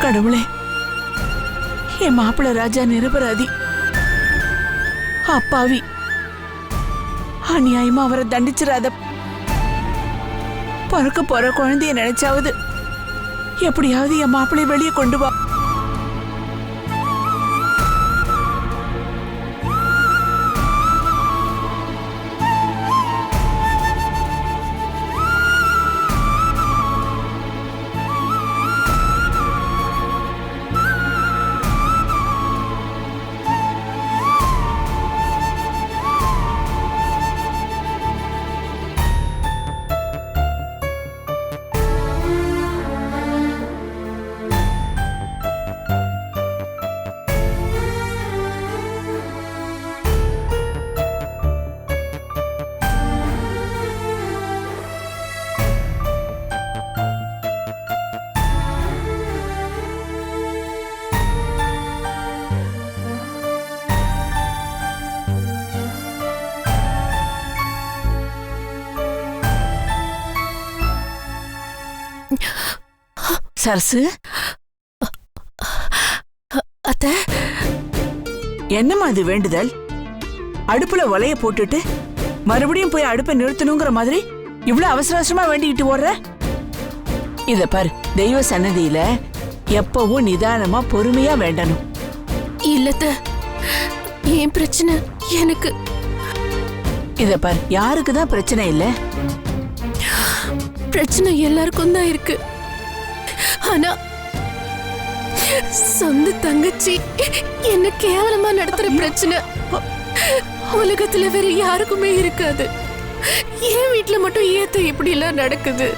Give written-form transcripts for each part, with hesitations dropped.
கடவுளே, என் மாப்பிள்ள ராஜா நிரபராதி, அப்பாவி, அநியாயமா அவரை தண்டிச்சிடாத. பிறக்க போற குழந்தைய நினைச்சாவது எப்படியாவது என் மாப்பிள்ளை வெளியே கொண்டு வா. சரசு, அத்தை, என்னம்மா அது வேண்டுதல்? அடுப்புல ஒலைய போட்டுட்டு மறுபடியும் போய் அடுப்பை நிறுத்தணுங்கிற மாதிரி இவ்வளவு அவசர அவசரமா வேண்டிக்கிட்டு ஓடுற? இத பாரு, தெய்வ சன்னதியில எப்பவும் நிதானமா பொறுமையா வேண்டணும். இல்லத்த, ஏன் பிரச்சனை எனக்கு? இத பாரு, யாருக்குதான் பிரச்சனை இல்ல? பிரச்சனை எல்லாருக்கும் தான் இருக்கு. ஆனா சொந்த தங்கச்சி என்ன கேவலமா நடத்துற பிரச்சனை உலகத்துல வேற யாருக்குமே இருக்காது. என் வீட்டுல மட்டும் ஏத்த இப்படி எல்லாம் நடக்குது.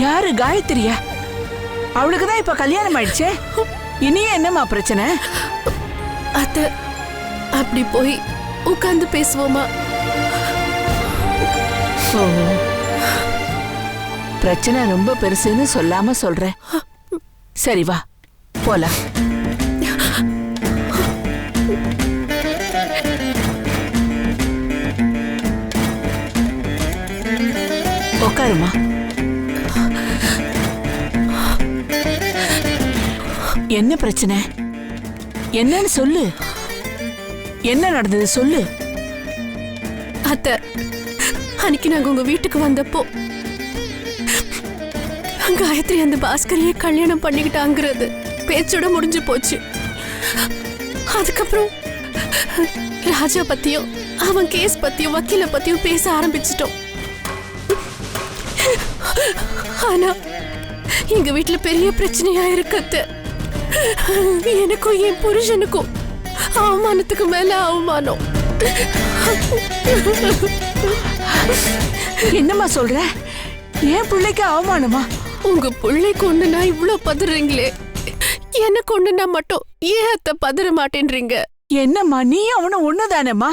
யாரு? காயத்ரியா? அவளுக்குதான் இப்ப கல்யாணம் ஆயிடுச்சே, இனியே என்னம்மா பிரச்சனை? அத்த, அப்படி போய் உட்கார்ந்து பேசுவோமா? பிரச்சனை ரொம்ப பெருசுன்னு சொல்லாம சொல்றேன். சரி வா போலாம். உட்காருமா. என்ன பிரச்சனை? என்னன்னு சொல்லு. என்ன நடந்தது சொல்லு. அத்த, அன்னைக்கு நாங்க உங்க வீட்டுக்கு வந்தப்போ காயத்ரி அந்த பாஸ்கரையே கல்யாணம் பண்ணிக்கிட்டாங்கிறது பேச்சோட முடிஞ்சு போச்சு. அதுக்கப்புறம் ராஜா பத்தியும் அவன் கேஸ் பத்தியும் வக்கீல பத்தியும் பேச ஆரம்பிச்சிட்டோம். ஆனா எங்க வீட்டுல பெரிய பிரச்சனையா இருக்கு. எனக்கும் என் புருஷனுக்கும் அவமானத்துக்கு மேல அவமானம். என்னம்மா சொல்ற? என் பிள்ளைக்கு அவமானமா? உங்க பிள்ளைக்கு ஒண்ணுனா இவ்ளோ பதறீங்களே, எனக்கு ஒண்ணுனா மட்டும் ஏன் அத்தை பதற மாட்டேன்றீங்க? என்னம்மா, நீ அவனும் ஒண்ணுதானேம்மா?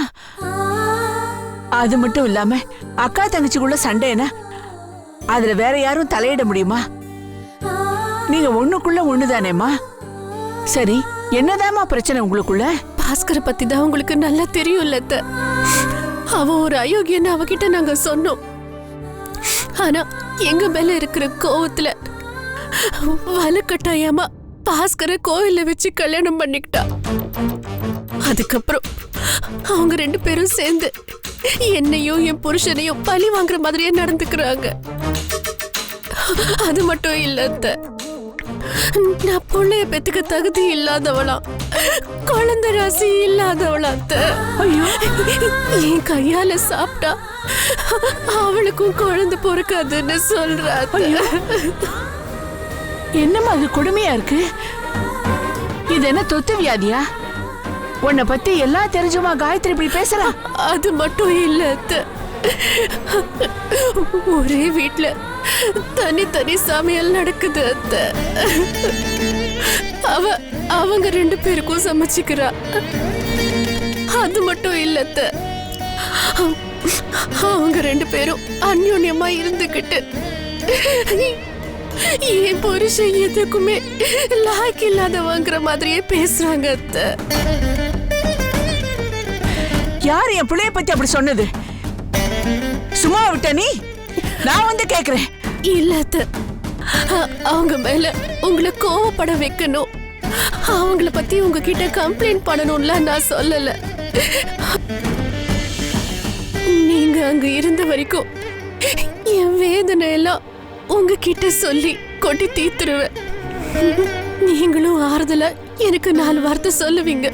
அது மட்டும் இல்லாம அக்கா தங்கச்சிக்குள்ள சண்டைனா அதுல வேற யாரும் தலையிட முடியுமா? நீங்க ஒண்ணுக்குள்ள ஒண்ணுதானேம்மா? சரி, என்னதாம்மா பிரச்சனை உங்களுக்குள்ள? பாஸ்கர பத்தி தான் உங்களுக்கு நல்லா தெரியும்ல அத்தை. அவன் ஒரு அயோக்கியன்னு அவகிட்ட நாங்க சொன்னோம். ஆனா எங்க மேல இருக்கிற கோவத்துல வலுக்கட்டாயமா பாஸ்கர கோயில வச்சு கல்யாணம் பண்ணிக்கிட்டா. அதுக்கப்புறம் அவங்க 2 பேரும் சேர்ந்து என்னையும் என் புருஷனையும் பழி வாங்குற மாதிரியே நடந்துக்கிறாங்க. அது மட்டும் இல்ல அத்தை, நான் பிள்ளைய பெத்துக்க தகுதி இல்லாதவளாம், குழந்தை ராசி இல்லாதவளா அத்தை. என் கையால சாப்பிட்டா அவளுக்கும் குழந்தை பொறுக்காதுன்னு சொல்றா. என்னம்மா அது கொடுமையா இருக்கு? இது என்ன தொத்து வியாதியா? உன்னை பத்தி எல்லாம் தெரிஞ்சுமா காயத்ரி இப்படி பேசுறா? அது மட்டும் இல்ல அத்தை, ஒரே வீட்டுல தனி சமையல் நடக்குது அத்தை. அவங்க 2 பேருக்கும் சமைச்சுக்கிறா. அது மட்டும் இல்ல அத்தை, அவங்க 2 பேரும் அந்யோன்யமா இருந்துகிட்டு என் புருஷன் எதுக்குமே லாய்க்கு இல்லாதவங்கிற மாதிரியே பேசுறாங்க அத்தை. யார் என் பிள்ளைய பத்தி அப்படி சொன்னது? சும்மா விட்ட நீ? நான் வந்து கேக்குறேன். இல்ல அத்தை, அவங்க மேல உங்களை கோவப்பட வைக்கணும், அவங்கள பத்தி உங்ககிட்ட கம்ப்ளைண்ட் பண்ணணும்ல நான் சொல்லல. நீங்க அங்க இருந்த வரைக்கும் என் வேதனை எல்லாம் உங்ககிட்ட சொல்லி கொட்டி தீத்துருவேன். நீங்களும் ஆறுதலா எனக்கு 4 வார்த்தை சொல்லுவீங்க.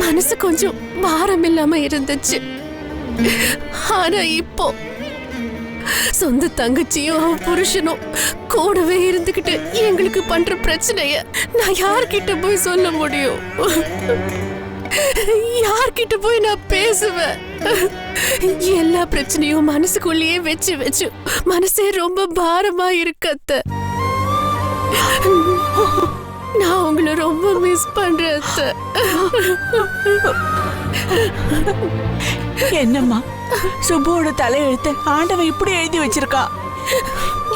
மனசு கொஞ்சம் பாரம் இல்லாம இருந்துச்சு. ஆனா இப்போ சொந்த தங்கச்சியும் அவன் புருஷனும் கூடவே இருந்துகிட்டு எங்களுக்கு பண்ற பிரச்சனைய நான் யார்கிட்ட போய் சொல்ல முடியும்? யார்கிட்ட போய் நான் பேசுவேன்? எல்லா பிரச்சனையும் மனசுக்குள்ளேயே வச்சு வச்சு மனசே ரொம்ப பாரமா இருக்கு அத்தை. நான் உங்களை ரொம்ப மிஸ் பண்றேன் அத்தை. என்னம்மா சுபுவோட தலையெழுத்து ஆண்டவன் இப்படி எழுதி வச்சிருக்கா.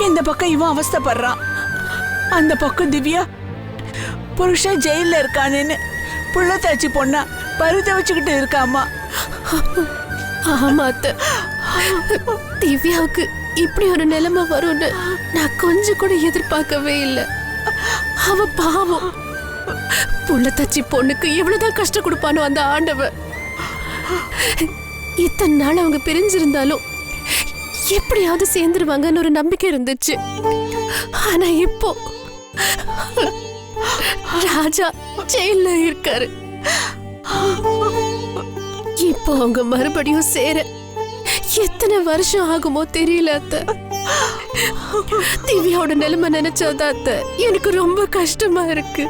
இந்த பக்கம் இவன் அவஸ்தைப்படுறான், அந்த பக்கம் திவ்யா புருஷன் ஜெயில இருக்கானேன்னு புள்ளத்தாச்சி பொண்ணா பருத்த வச்சுக்கிட்டு இருக்காமா. ஆமா அத்தை, திவ்யாவுக்கு இப்படி ஒரு நிலைமை வரும்னு நான் கொஞ்சம் கூட எதிர்பார்க்கவே இல்லை. அவ பாவம், புள்ளத்தாச்சி பொண்ணுக்கு எவ்வளவுதான் கஷ்டம் கொடுப்பானோ அந்த ஆண்டவன். இத்தனை நாள் அவங்க பிரிஞ்சிருந்தாலும் எப்படியாவது சேர்ந்துருவாங்கன்னு ஒரு நம்பிக்கை இருந்துச்சு. ஆனா இப்போ ராஜா ஜெயில இருக்காரு. இப்போ அவங்க மறுபடியும் சேர எத்தனை வருஷம் ஆகுமோ தெரியல அத்தை. திவ்யாவோட நிலைமை நினைச்சாதான் அத்தை எனக்கு ரொம்ப கஷ்டமா இருக்கு.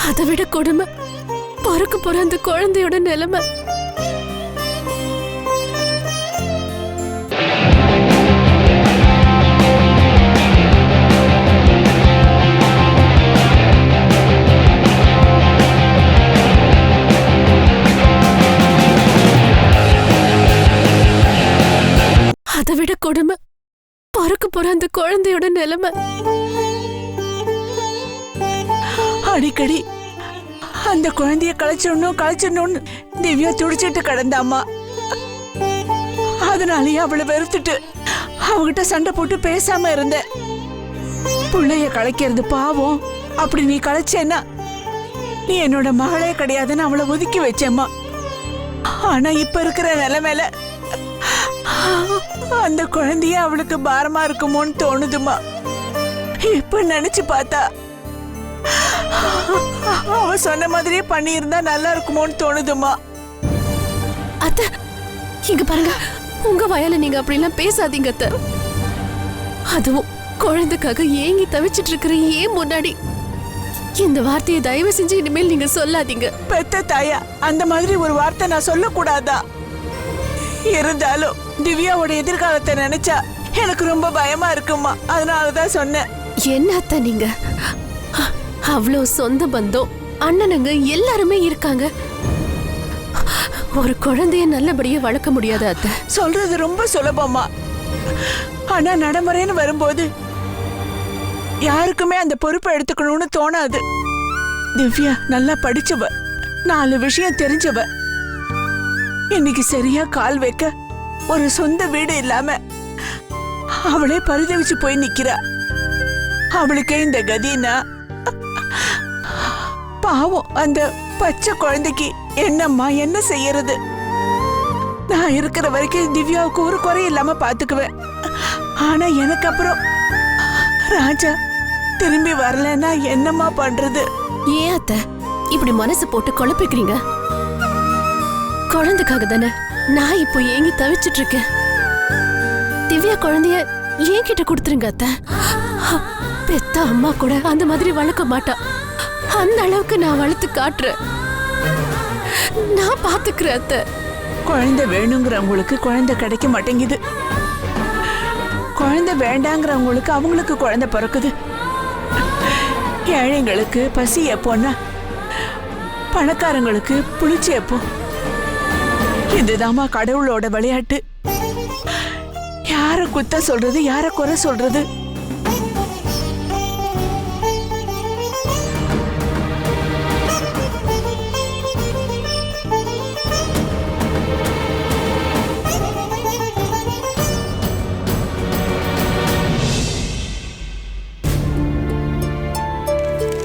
அதை விட கொடுமை பிறக்க போற அந்த குழந்தையோட நிலைமை. அதை விட கொடுமை பிறக்க போற அந்த குழந்தையோட நிலைமை. அடிக்கடி அந்த குழந்தைய கலைச்சிடணும்னு திவ்யா துடிச்சிட்டு கிடந்தாமா. அதனாலயே அவளை வெறுத்துட்டு அவகிட்ட சண்டை போட்டு பேசாம இருந்த. புள்ளைய கலைக்கிறது பாவம், அப்படி நீ கலைச்சேன்னா நீ என்னோட மகளே கிடையாதுன்னு அவளை ஒதுக்கி வச்சேம்மா. ஆனா இப்ப இருக்கிற நிலைமையில அந்த குழந்தைய அவளுக்கு பாரமா இருக்குமோன்னு தோணுதுமா. இப்ப நினைச்சு பார்த்தா அவ சொன்ன மாதிரியே பண்ணியிருந்தா நல்லா இருக்குமோன்னு தோணுதுமா. அத்தை இங்க பாருங்க, உங்க வயல நீங்க அப்படி எல்லாம் பேசாதீங்க அத்தை. அதுவும் குழந்தைக்காக ஏங்கி தவிச்சிட்டு இருக்கிற ஏன் முன்னாடி இந்த வார்த்தையை தயவு செஞ்சு இனிமேல் நீங்க சொல்லாதீங்க. பெத்த தாயா அந்த மாதிரி ஒரு வார்த்தை நான் சொல்லக்கூடாதா? இருந்தாலும் திவ்யாவோட எதிர்காலத்தை நினைச்சா எனக்கு ரொம்ப பயமா இருக்குமா. அதனாலதான் சொன்னேன். என்ன அத்தை நீங்க, அவ்வளவு சொந்த பந்தம் அண்ணனுங்க எல்லாருமே இருக்காங்க. ஒரு குழந்தைய நல்லபடியா வளர்க்க முடியாத அத்தை? சொல்றது ரொம்ப சுலபமா, ஆனா நடைமுறைன்னு வரும்போது யாருக்குமே அந்த பொறுப்பை எடுத்துக்கணும்னு தோணாது. திவ்யா நல்லா படிச்சவ, 4 விஷயம் தெரிஞ்சவ. இன்னைக்கு சரியா கால் வைக்க ஒரு சொந்த வீடு இல்லாம அவளே பரிதவிச்சு போய் நிக்கிறா. அவளுக்கே இந்த கதினா பாவம் அந்த பச்சை குழந்தைக்கு என்னம்மா என்ன செய்யறது? நான் இருக்கிற வரைக்கும் திவ்யாவுக்கு ஒரு குறை இல்லாம பாத்துக்குவேன். ஆனா எனக்கு அப்புறம் ராஜா திரும்பி வரலன்னா என்னம்மா பண்றது? ஏன் அத்தை இப்படி மனசு போட்டு குழப்பிக்கிறீங்க? குழந்தைக்காக தானே நான் இப்போ ஏங்கி தவிச்சிட்டு இருக்கேன். திவ்யா குழந்தைய ஏன் கிட்ட கொடுத்துருங்க அத்தை. பெத்த அம்மா கூட அந்த மாதிரி வளர்க்க மாட்டா. அந்த அளவுக்கு நான் வளர்த்து காட்டுறேன், நான் பாத்துக்கிறேன் அத்தை. குழந்தை வேணுங்கிறவங்களுக்கு குழந்தை கிடைக்க மாட்டேங்குது, குழந்தை வேண்டாங்கிறவங்களுக்கு அவங்களுக்கு குழந்தை பிறக்குது. ஏழைங்களுக்கு பசி எப்போன்னா பணக்காரங்களுக்கு புளிச்சு எப்போ. இதுதாம்மா கடவுளோட விளையாட்டு. யார குத்த சொல்றது, யார குறை சொல்றது?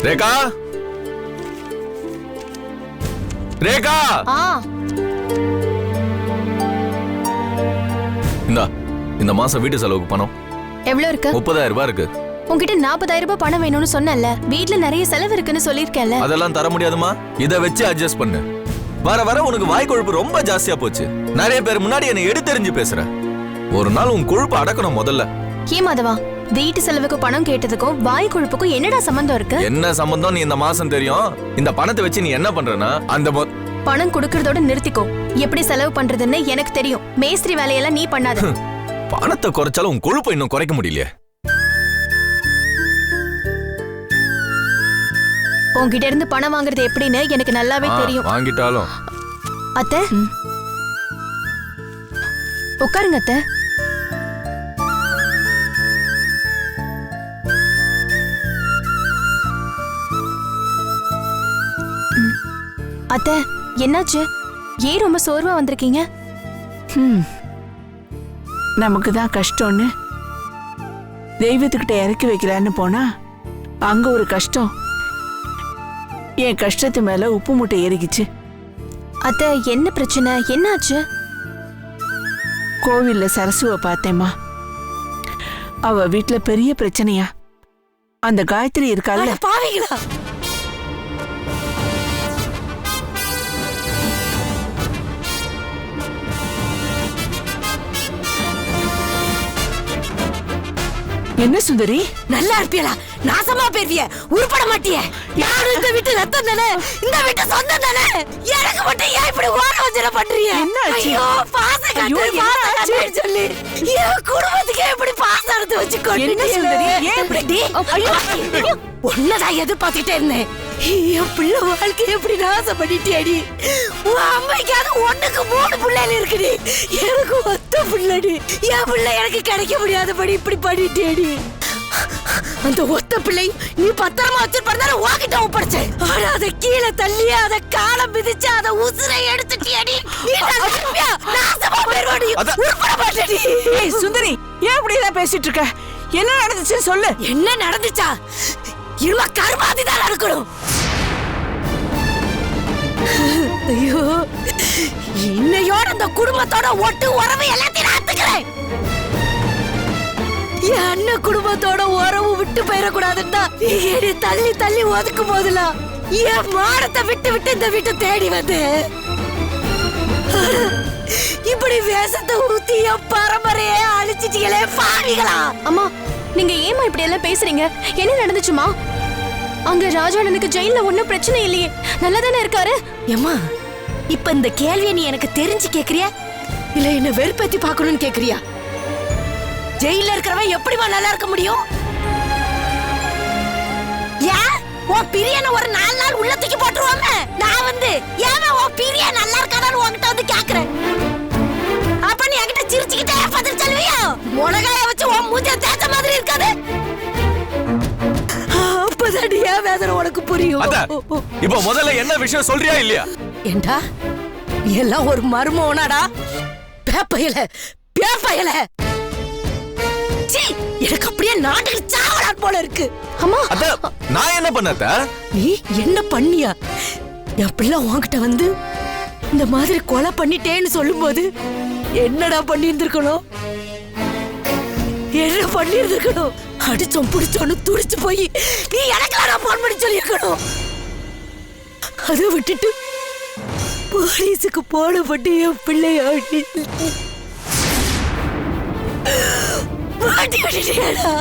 ரேகா ரேகா இந்த மாசம் வீட்டு செலவுக்கு பணம் எவ்வளவு இருக்கு? 30,000 ரூபாய் இருக்கு. உன்கிட்ட 40,000 ரூபாய் பணம் வேணும்னு சொன்னல. வீட்ல நிறைய செலவு இருக்குன்னு சொல்லிருக்கேன்ல. அதெல்லாம் தர முடியாதுமா. இத வச்சு அட்ஜஸ்ட் பண்ணு. வர வர உனக்கு வாய் கொழுப்பு ரொம்ப ஜாஸ்தியா போச்சு. நிறைய பேர் முன்னாடி என்ன எடுத்தெறிஞ்சு பேசுற. ஒரு நாள் உன் கொழுப்பு அடக்கணும் முதல்ல. ஏ மாதவா, வீட்டு செலவுக்கு பணம் கேட்டதுக்கும் வாய் கொழுப்புக்கும் என்னடா சம்பந்தம் இருக்கு? என்ன சம்பந்தம் நீ இந்த மாசம் தெரியும். இந்த பணத்தை வச்சு நீ என்ன பண்றனா அந்த பணம் கொடுக்கறதோட நிறுத்திக்கோ. எப்படி செலவு பண்றதுன்னு எனக்கு தெரியும். மேஸ்திரி வேலையெல்லாம் நீ பண்ணாத. பணத்தை குறைச்சாலும் உன் கொழுப்பை இன்னும் குறைக்க முடியலையே. உன்கிட்ட இருந்து பணம் வாங்குறது எப்படின்னு எனக்கு நல்லாவே தெரியும். வாங்கிட்டாலும் அத்தை உட்காருங்க அத்தை. அத்தை என்னாச்சு? ஏன் ரொம்ப சோர்வா வந்திருக்கீங்க? நமக்கு தான் கஷ்டம்னு தெய்வத்துக்கிட்ட இறக்கி வைக்கலான்னு போனா அங்க ஒரு கஷ்டம். என் கஷ்டத்து மேல உப்பு மூட்டை ஏறிக்கிச்சு. அத்தை என்ன பிரச்சனை? என்னாச்சு? கோவில்ல சரசுவ பார்த்தேம்மா. அவ வீட்டுல பெரிய பிரச்சனையா. அந்த காயத்ரி இருக்கால. பாவீங்களா? என்ன சுந்தரி? நல்லா இருப்பியலா? நாசமா போயிருவிய, உருப்பட மாட்டிய. யாரும் இந்த வீட்டு ரத்தம் தானே, இந்த வீட்டு சொந்தம் தானே. எனக்கு மட்டும் ஏன் இப்படி ஓர வஞ்சனை பண்றீங்க? ஐயோ பாசம் காட்டு சொல்லி என் குடும்பத்துக்கு எப்படி பாசம் எடுத்து வச்சு ஒன்னதான் எதிர்பார்த்துட்டே இருந்தேன். என் பிள்ளை வாழ்க்கையை எப்படி நாசம் பண்ணிட்டியாடி. உன் அம்மைக்காவது 1க்கு 3 பிள்ளைகள் இருக்குடி. எனக்கு ஒத்த பிள்ளைடி. என் பிள்ளை எனக்கு கிடைக்க முடியாதபடி இப்படி பண்ணிட்டியாடி. அந்த ஒத்த பிள்ளை நீ பத்திரமா வச்சிருப்பதால வாங்கிட்ட ஒப்படைச்சேன். ஆனா அதை கீழே தள்ளி அதை காலம் மிதிச்சு அதை உசுரை எடுத்துட்டியாடி. நாசமா போயிருவாடி. உருப்பட மாட்டேடி. சுந்தரி ஏன் இப்படிதான் பேசிட்டு இருக்க? என்ன நடந்துச்சுன்னு சொல்லு. என்ன நடந்துச்சா? இருமா கருமாதி தான் இருக்கணும். ஐயோ, இன்னையோட அந்த குடும்பத்தோட ஒட்டு உறவு எல்லாத்தையும் நாத்துக்கிறேன். என் அண்ணன் குடும்பத்தோட உறவு விட்டு போயிடக்கூடாதுன்னா தள்ளி தள்ளி ஒதுக்கும் போதெல்லாம் என் மானத்தை விட்டு விட்டு இந்த வீட்டை தேடி வந்து இப்படி வேஷத்தை ஊத்தி என் பரம்பரையே அழிச்சிட்டீங்களே பாவிகளா. அம்மா நீங்க ஏமா இப்படி எல்லாம் பேசுறீங்க? என்ன நடந்துச்சுமா? அங்க ராஜாண்ணனுக்கு ஜெயில ஒண்ணும் பிரச்சனை இல்லையே, நல்லா தானே இருக்காரு. ஏம்மா இப்ப இந்த கேள்வியை நீ எனக்கு தெரிஞ்சு கேக்குறியா இல்ல என்ன வெறுப்பேத்தி பாக்கணும்னு கேக்குறியா? ஜெயில இருக்கிறவன் எப்படிமா நல்லா இருக்க முடியும்? ஏன் உன் பிரியனை ஒரு 4 நாள் உள்ள தூக்கி போட்டுருவாங்க. நான் வந்து ஏன் உன் பிரிய நல்லா இருக்காதான்னு உன்கிட்ட வந்து கேக்குறேன். அப்ப நீ என்கிட்ட சிரிச்சுக்கிட்டே பதில் சொல்லுவியா? முளகாய வச்சு உன் மூஞ்ச தேய்ச்ச மாதிரி இருக்காது. அப்பதான் ஏன் வேதனை உனக்கு புரியும். இப்ப முதல்ல என்ன விஷயம் சொல்றியா இல்லையா? ஏண்டா எல்லாம் ஒரு மர்மம்னாடா? பேப்பையில பேப்பையில எனக்கு அப்படியே நாட்டுக்கு சாவலான் போல இருக்கு. அம்மா நான் என்ன பண்ணத? நீ என்ன பண்ணியா? என் பிள்ளை உன்கிட்ட வந்து இந்த மாதிரி கொலை பண்ணிட்டேன்னு சொல்லும்போது என்னடா பண்ணியிருந்திருக்கணும்? என்ன பண்ணியிருந்திருக்கணும்? அடிச்சோம் பிடிச்சோன்னு துடிச்சு போய் நீ எனக்கு போன் பண்ணி சொல்லியிருக்கணும். அதை விட்டுட்டு போலீஸுக்கு போடப்பட்டு என் பிள்ளைய மாட்டி விட்டுட்டியாடா.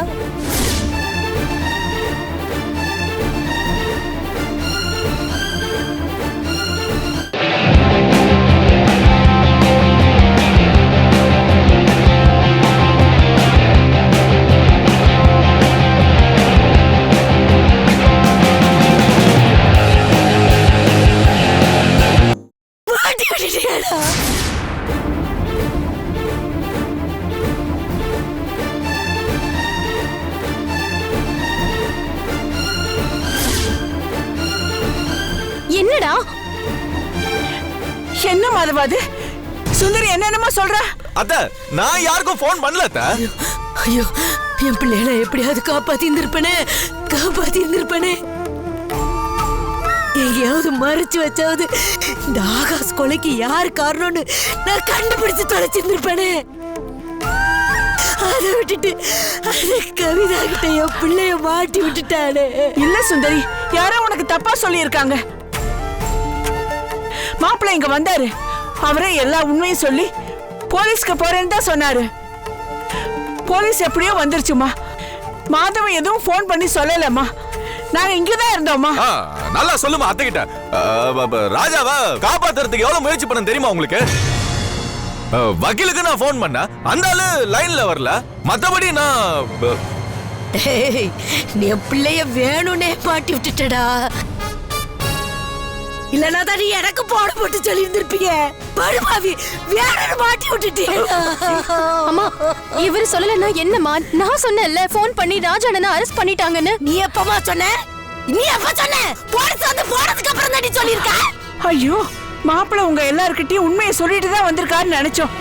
மாட்டி விட்டுட்டியாடா. என்னடா? என்ன மாதவாது? சுந்தரி என்னென்னமா சொல்ற? அத்த நான் யாருக்கும் போன் பண்ணல அத்த. ஐயோ என் பிள்ளைகளை எப்படியாவது காப்பாத்தி இருந்திருப்பனே, காப்பாத்தி இருந்திருப்பனே. எங்கேயாவது மறைச்சு வச்சாவது இந்த ஆகாஷ் கொலைக்கு யார் காரணம்னு நான் கண்டுபிடிச்சு தொலைச்சிருந்திருப்பேனே. அதை விட்டுட்டு அது கவிதா கிட்ட என் பிள்ளைய மாட்டி விட்டுட்டானே. இல்ல சுந்தரி, யாரோ உனக்கு தப்பா சொல்லி இருக்காங்க. மாப்பிள்ளை இங்க வந்தாரு, அவரே எல்லா உண்மையும் சொல்லி போலீஸ்க்கு போறேன்னு தான் சொன்னாரு. போலீஸ் எப்படியோ வந்துருச்சுமா. மாதவன் எதுவும் போன் பண்ணி சொல்லலம்மா. நாங்க இங்கதான் இருந்தோம்மா. நல்லா சொல்லுமா அத்தை கிட்ட. ராஜாவை காப்பாத்துறதுக்கு எவ்வளவு முயற்சி பண்ண தெரியுமா உங்களுக்கு? வக்கீலுக்கு நான் போன் பண்ண, அந்த ஆளு லைன்ல வரல. மத்தபடி நான் நீ பிள்ளைய வேணும்னே மாட்டி விட்டுட்டடா. இல்லனா தான் நீ எனக்கு போட போட்டு சொல்லி இருந்திருப்பீங்க. படுபாவி, வேணும்னு மாட்டி விட்டுட்டீங்க. அம்மா, இவரு சொல்லலன்னா என்னம்மா? நான் சொன்னேன்ல போன் பண்ணி ராஜாண்ணனை அரெஸ்ட் பண்ணிட்டாங்கன்னு. நீ எப்பமா சொன்ன? நீ எப்ப சொன்ன? போலீஸ் வந்து போனதுக்கு அப்புறம் தான் நீ சொல்லிருக்க. ஐயோ, மாப்பிள்ளை உங்க எல்லார்கிட்டயும் உண்மையை சொல்லிட்டு தான் வந்திருக்காருன்னு நினைச்சோம்.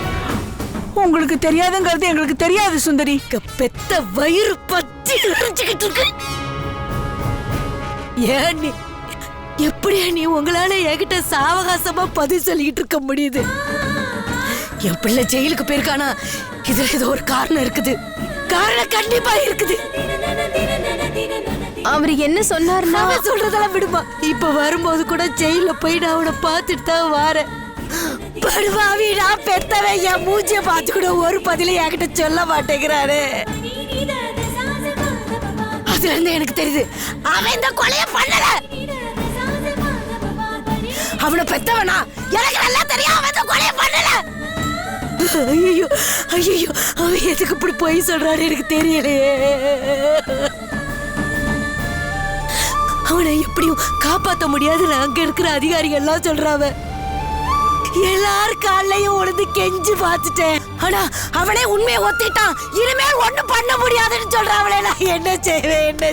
உங்களுக்கு தெரியாதுங்கிறது எங்களுக்கு தெரியாது சுந்தரி. பெத்த வயிறு பத்தி எரிஞ்சுக்கிட்டு இருக்கு. ஏன் நீ எப்படியா நீ உங்களால என்கிட்ட சாவகாசமா பதில் சொல்லிக்கிட்டு இருக்க முடியுது? என் பிள்ளை ஜெயிலுக்கு போயிருக்கானா? இதுல ஏதோ ஒரு காரணம் இருக்குது. காரணம் கண்டிப்பா இருக்குது. அவரு என்ன சொன்னாருன்னா, சொல்றதெல்லாம் விடுமா. இப்ப வரும்போது கூட ஜெயில போய் நான் அவனை பார்த்துட்டு தான் வாரேன். படுவாவி, நான் பெத்தவன் என் மூஞ்சிய பார்த்து கூட ஒரு பதில என்கிட்ட சொல்ல மாட்டேங்கிறாரு. அதுல இருந்து எனக்கு தெரியுது அவன் இந்த கொலைய பண்ணல. அவனை பெத்தவனா? எனக்கு நல்லா தெரியும் அவன் இந்த கொலைய பண்ணல. ஐயோ ஐயோ, அவன் எதுக்கு இப்படி போய் சொல்றாரு எனக்கு தெரியலையே. அவனை எப்படியும் காப்பாத்த முடியாதுன்னு அங்க இருக்கிற அதிகாரிகள் எல்லாம் சொல்றாவ. எல்லாரும் காலையும் உடந்து கெஞ்சு பார்த்துட்டேன். ஆனா அவனே உண்மையை ஒத்திட்டான். இனிமேல் ஒண்ணும் பண்ண முடியாதுன்னு சொல்றாவளே. நான் என்ன செய்வேன்?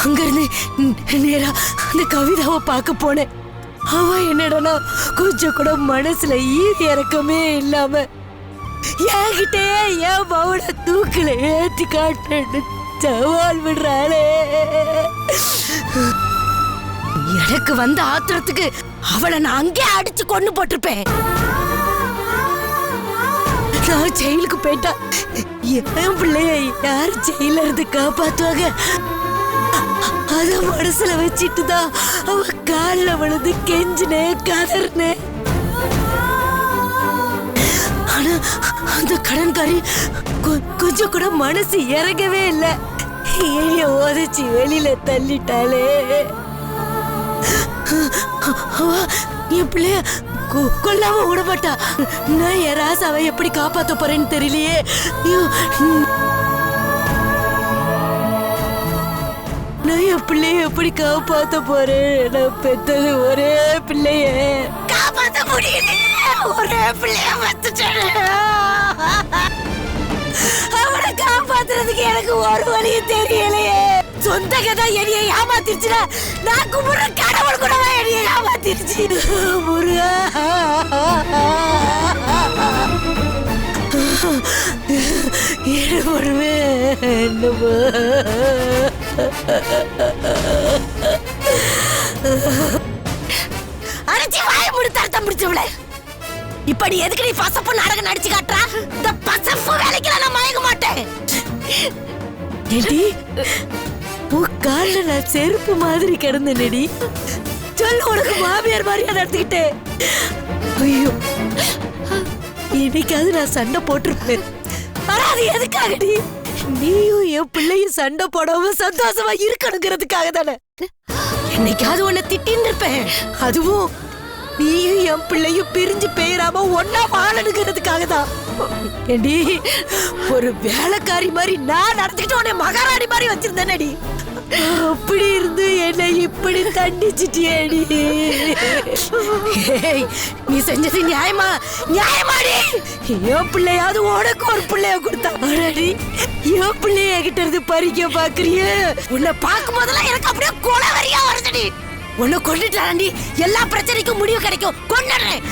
அங்க இருந்து நேரா அந்த கவிதாவை பார்க்க போனேன். அவ என்னடனா கொஞ்சம் கூட மனசுல ஈவி இறக்கமே இல்லாம என்கிட்டே என் மவனை தூக்கில ஏற்றி காட்டு சவால் விடுறாளே. எனக்கு வந்த ஆத்திரத்துக்கு அவளை நான் அங்கே அடிச்சு கொண்டு போட்டிருப்பேன். நான் ஜெயிலுக்கு போயிட்டா என் பிள்ளைய யார் ஜெயில இருந்து காப்பாத்துவாங்க? அத மனசுல வச்சிட்டு தான் அவ காலில் விழுந்து கெஞ்சினே கதர்னே. ஆனா அந்த கடன்காரி கொஞ்சம் கூட மனசு இறங்கவே இல்லை. ஏழிய ஓதச்சி வெளியில தள்ளிட்டாளே. என் பிள்ளைய கொல்லாம விடமாட்டா. நான் என் ராசாவை எப்படி காப்பாத்த போறேன்னு தெரியலையே. நான் என் பிள்ளைய எப்படி காப்பாத்த போறேன்? நான் பெத்தது ஒரே பிள்ளைய காப்பாத்த முடியல. ஒரே பிள்ளைய வச்சுட்டேன். அவனை காப்பாத்துறதுக்கு எனக்கு ஒரு வழியும் தெரியலையே. சொந்த கதை என்னைய ஏமாத்திருச்சுனா நான் கும்பிடுற கடவுள் கூட என்னைய ஏமாத்திருச்சு. முருகா, என்ன பண்ணுவேன்? என்னமா அரைச்சி வாய முடித்தார்த்த முடிச்சவளே. இப்ப நீ எதுக்கு நீ பசப்பு நாடகம் நடிச்சு காட்டுறா? இந்த பசப்பு வேலைக்கு நான் மயங்க மாட்டேன். ஏடி, உன் கால்ல நான் செருப்பு மாதிரி கிடந்தேனடி. சொல்லு, உனக்கு மாமியார் மாதிரியா நடந்துக்கிட்டேன். ஐயோ, இன்னைக்காவது நான் சண்டை போட்டிருப்பேன். ஆனா அது எதுக்காகடி? நீயும் என் பிள்ளையும் சண்டை போடாம சந்தோஷமா இருக்கணுங்கிறதுக்காக தானே. என்னைக்காவது உன்னை திட்டின்னு இருப்பேன். அதுவும் நீயும் என் பிள்ளையும் பிரிஞ்சு பெயராம ஒன்னா வாழணுங்கிறதுக்காக தான். ஏடி, ஒரு வேலைக்காரி மாதிரி நான் நடந்துக்கிட்டு உன்னை மகாராணி மாதிரி வச்சிருந்தேனடி. அப்படி இருந்து என்னை இப்படி தண்டிச்சிட்டியேடி. நீ செஞ்சது நியாயமா? நியாயமாடி? என் பிள்ளையாவது உனக்கு ஒரு பிள்ளைய கொடுத்தாடி. என் பிள்ளைய கிட்ட இருந்து பறிக்க பாக்குறிய. உன்னை பார்க்கும் போதெல்லாம் எனக்கு அப்படியே கொலை வரியா வருதுடி. உன்னை கொண்டுட்டாண்டி எல்லா பிரச்சனைக்கும் முடிவு கிடைக்கும். கொண்டுடுறேன்.